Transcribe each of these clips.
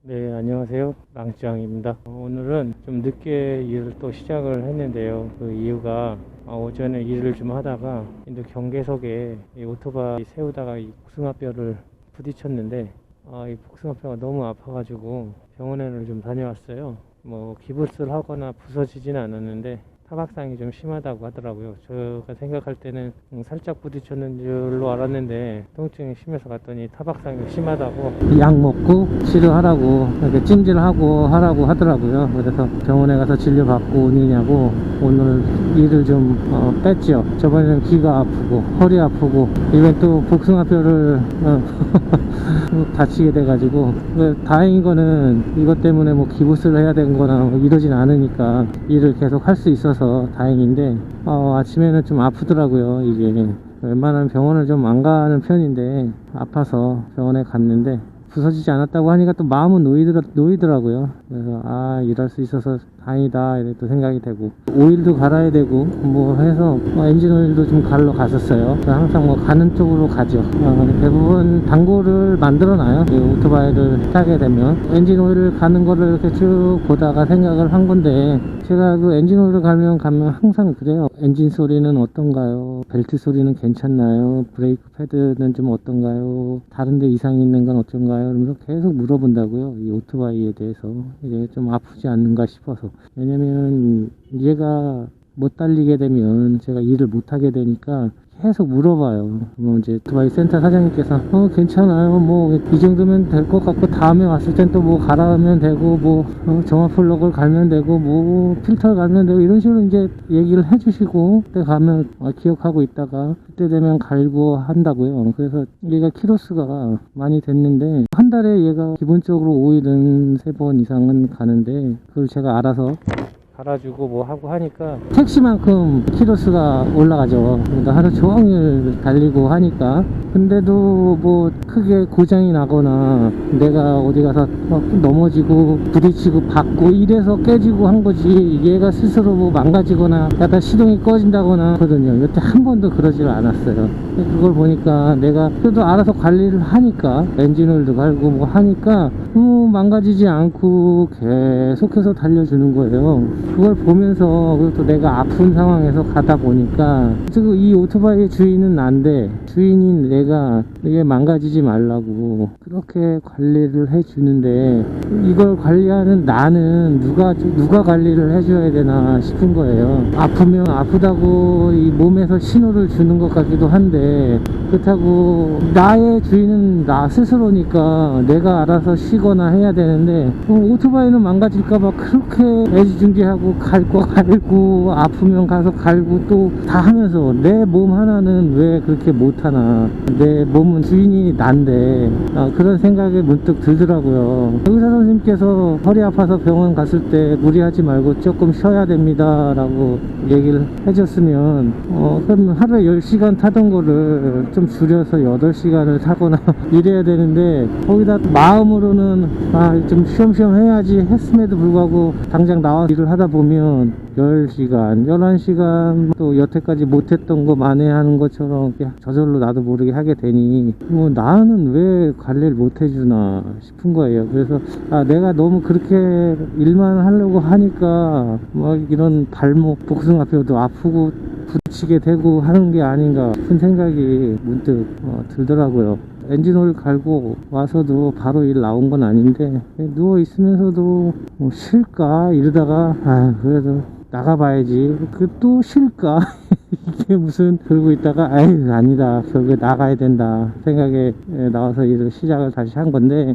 네, 안녕하세요. 랑짱입니다. 오늘은 좀 늦게 일을 또 시작을 했는데요. 그 이유가 오전에 일을 좀 하다가 인도 경계석에 이 오토바이 세우다가 이 복숭아뼈를 부딪혔는데 이 복숭아뼈가 너무 아파가지고 병원에를 좀 다녀왔어요. 뭐 기부스를 하거나 부서지진 않았는데 타박상이 좀 심하다고 하더라고요. 제가 생각할 때는 살짝 부딪혔는 줄로 알았는데 통증이 심해서 갔더니 타박상이 심하다고 약 먹고 치료하라고 이렇게 찜질하고 하라고 하더라고요. 그래서 병원에 가서 진료받고 오느냐고 오늘 일을 좀 뺐죠. 저번에는 귀가 아프고 허리 아프고 이번 또 복숭아뼈를 다치게 돼가지고 다행인 거는 이것 때문에 뭐 기부스를 해야 되는 거나 뭐 이러진 않으니까 일을 계속 할 수 있어서 다행인데 아침에는 좀 아프더라고요. 이게 웬만하면 병원을 좀 안 가는 편인데 아파서 병원에 갔는데 부서지지 않았다고 하니까 또 마음은 놓이더라고요. 그래서 일할 수 있어서 다행이다 이렇게 또 생각이 되고, 오일도 갈아야 되고 뭐 해서 엔진 오일도 좀 갈러 갔었어요. 항상 뭐 가는 쪽으로 가죠. 대부분 단골을 만들어 놔요. 오토바이를 타게 되면 엔진 오일을 가는 거를 이렇게 쭉 보다가 생각을 한 건데, 제가 그 엔진 오일을 가면 항상 그래요. 엔진 소리는 어떤가요? 벨트 소리는 괜찮나요? 브레이크 패드는 좀 어떤가요? 다른 데 이상이 있는 건 어떤가요? 그러면서 계속 물어본다고요. 이 오토바이에 대해서. 이게 좀 아프지 않는가 싶어서. 왜냐면 얘가 못 달리게 되면 제가 일을 못 하게 되니까 계속 물어봐요. 뭐 이제 오토바이 센터 사장님께서 괜찮아요, 뭐 이 정도면 될 것 같고, 다음에 왔을 땐 또 뭐 갈아하면 되고, 뭐 정화 플러그를 갈면 되고, 뭐 필터를 갈면 되고, 이런 식으로 이제 얘기를 해주시고, 그때 가면 기억하고 있다가 그때 되면 갈고 한다고요. 그래서 얘가 키로수가 많이 됐는데, 한 달에 얘가 기본적으로 오일은 3번 이상은 가는데, 그걸 제가 알아서 갈아주고 뭐 하고 하니까 택시만큼 키로수가 올라가죠. 그러니까 하루 종일 달리고 하니까. 근데도 뭐 크게 고장이 나거나 내가 어디 가서 넘어지고 부딪히고 받고 이래서 깨지고 한 거지, 얘가 스스로 뭐 망가지거나 약간 시동이 꺼진다거나 하거든요. 여태 한 번도 그러질 않았어요. 그걸 보니까 내가 그래도 알아서 관리를 하니까, 엔진오일도 갈고 뭐 하니까 망가지지 않고 계속해서 달려주는 거예요. 그걸 보면서, 그리고 또 내가 아픈 상황에서 가다 보니까, 지금 이 오토바이의 주인은 난데, 주인인 내가 이게 망가지지 말라고 그렇게 관리를 해주는데, 이걸 관리하는 나는 누가 관리를 해줘야 되나 싶은 거예요. 아프면 아프다고 이 몸에서 신호를 주는 것 같기도 한데, 그렇다고 나의 주인은 나 스스로니까 내가 알아서 쉬거나 해야 되는데, 오토바이는 망가질까봐 그렇게 애지중지하고 갈고 아프면 가서 갈고 또 다 하면서 내 몸 하나는 왜 그렇게 못하나, 내 몸은 주인이 난데, 그런 생각이 문득 들더라고요. 의사 선생님께서 허리 아파서 병원 갔을 때 무리하지 말고 조금 쉬어야 됩니다 라고 얘기를 해줬으면 그럼 하루에 10시간 타던 거를 좀 줄여서 8시간을 타거나 이래야 되는데, 거기다 마음으로는 좀 쉬엄쉬엄 해야지 했음에도 불구하고 당장 나와서 일을 하다 보면 10시간, 11시간 또 여태까지 못했던 거 만회하는 것처럼 저절로 나도 모르게 하게 되니, 뭐 나는 왜 관리를 못 해주나 싶은 거예요. 그래서 내가 너무 그렇게 일만 하려고 하니까 이런 발목, 복숭아뼈도 아프고 부딪히게 되고 하는 게 아닌가 싶은 생각이 문득 들더라고요. 엔진오일 갈고 와서도 바로 일 나온 건 아닌데, 누워 있으면서도 쉴까 이러다가 그래도 나가봐야지, 그 또 쉴까 이게 무슨, 그러고 있다가 아니다, 결국에 나가야 된다 생각에 나와서 일을 시작을 다시 한 건데,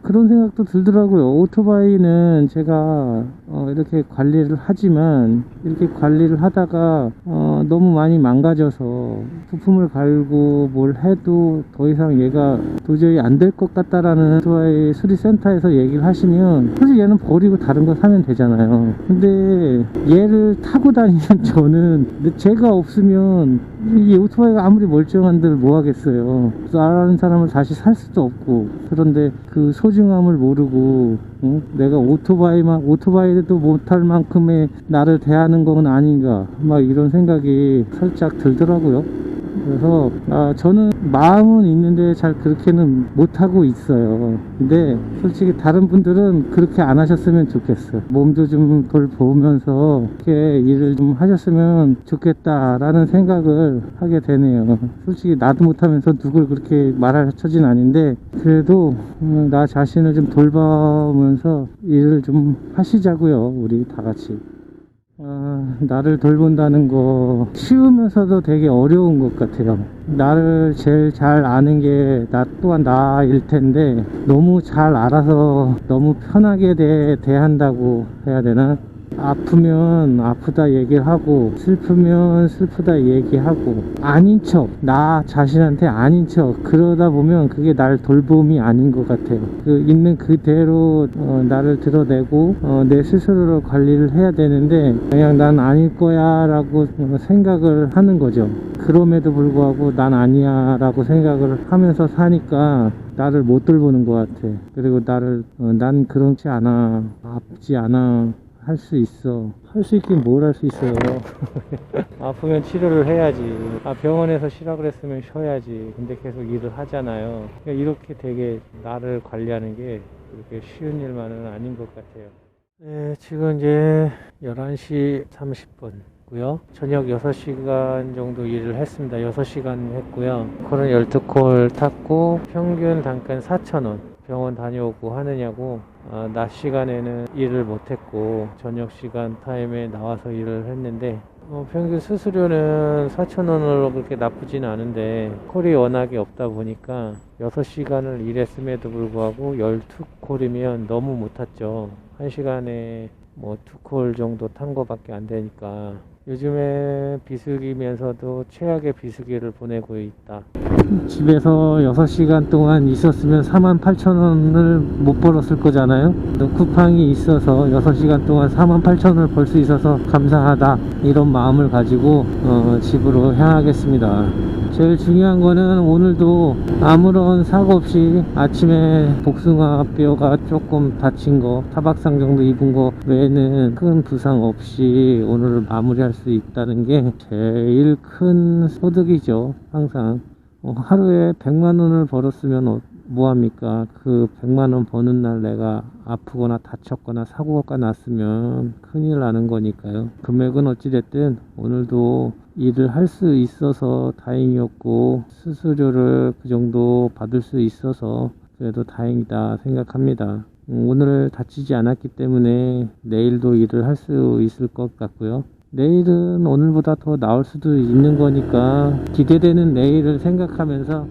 그런 생각도 들더라고요. 오토바이는 제가 이렇게 관리를 하지만, 이렇게 관리를 하다가 너무 많이 망가져서 부품을 갈고 뭘 해도 더 이상 얘가 도저히 안 될 것 같다라는 오토바이 수리센터에서 얘기를 하시면, 사실 얘는 버리고 다른 거 사면 되잖아요. 근데 얘를 타고 다니는 저는, 제가 없으면 이 오토바이가 아무리 멀쩡한들 뭐 하겠어요. 나라는 사람을 다시 살 수도 없고. 그런데 그 소중함을 모르고 내가 오토바이도 못할 만큼의 나를 대하는 건 아닌가, 이런 생각이 살짝 들더라고요. 그래서 저는 마음은 있는데 잘 그렇게는 못하고 있어요. 근데 솔직히 다른 분들은 그렇게 안 하셨으면 좋겠어. 몸도 좀 돌보면서 이렇게 일을 좀 하셨으면 좋겠다라는 생각을 하게 되네요. 솔직히 나도 못하면서 누굴 그렇게 말할 처지는 아닌데, 그래도 나 자신을 좀 돌보면서 일을 좀 하시자고요, 우리 다 같이. 나를 돌본다는 거 쉬우면서도 되게 어려운 것 같아요. 나를 제일 잘 아는 게 나 또한 나일 텐데, 너무 잘 알아서 너무 편하게 대한다고 해야 되나? 아프면 아프다 얘기하고 슬프면 슬프다 얘기하고 아닌 척, 나 자신한테 아닌 척 그러다 보면 그게 날 돌봄이 아닌 것 같아요. 그 있는 그대로 나를 드러내고 내 스스로를 관리를 해야 되는데, 그냥 난 아닐 거야 라고 생각을 하는 거죠. 그럼에도 불구하고 난 아니야 라고 생각을 하면서 사니까 나를 못 돌보는 것 같아. 그리고 난 그렇지 않아, 아프지 않아, 할 수 있어. 할 수 있긴 뭘 할 수 있어요. 아프면 치료를 해야지. 병원에서 쉬라 그랬으면 쉬어야지. 근데 계속 일을 하잖아요. 이렇게 되게 나를 관리하는 게 그렇게 쉬운 일만은 아닌 것 같아요. 네, 지금 이제 11시 30분고요. 저녁 6시간 정도 일을 했습니다. 6시간 했고요. 콜은 12콜 탔고 평균 단가는 4,000원. 병원 다녀오고 하느냐고, 낮 시간에는 일을 못했고 저녁 시간 타임에 나와서 일을 했는데, 평균 수수료는 4,000원으로 그렇게 나쁘지는 않은데 콜이 워낙에 없다 보니까 6시간을 일했음에도 불구하고 12콜이면 너무 못 탔죠. 1시간에 뭐 2콜 정도 탄 거밖에 안 되니까 요즘에 비수기면서도 최악의 비수기를 보내고 있다. 집에서 6시간 동안 있었으면 48,000원을 못 벌었을 거잖아요. 쿠팡이 있어서 6시간 동안 48,000원을 벌 수 있어서 감사하다, 이런 마음을 가지고 집으로 향하겠습니다. 제일 중요한 거는 오늘도 아무런 사고 없이 아침에 복숭아 뼈가 조금 다친 거, 타박상 정도 입은 거 외에는 큰 부상 없이 오늘을 마무리할 수 있다는 게 제일 큰 소득이죠. 항상 하루에 100만원을 벌었으면 뭐합니까? 그 100만원 버는 날 내가 아프거나 다쳤거나 사고가 났으면 큰일 나는 거니까요. 금액은 어찌됐든 오늘도 일을 할 수 있어서 다행이었고, 수수료를 그 정도 받을 수 있어서 그래도 다행이다 생각합니다. 오늘 다치지 않았기 때문에 내일도 일을 할 수 있을 것 같고요. 내일은 오늘보다 더 나을 수도 있는 거니까 기대되는 내일을 생각하면서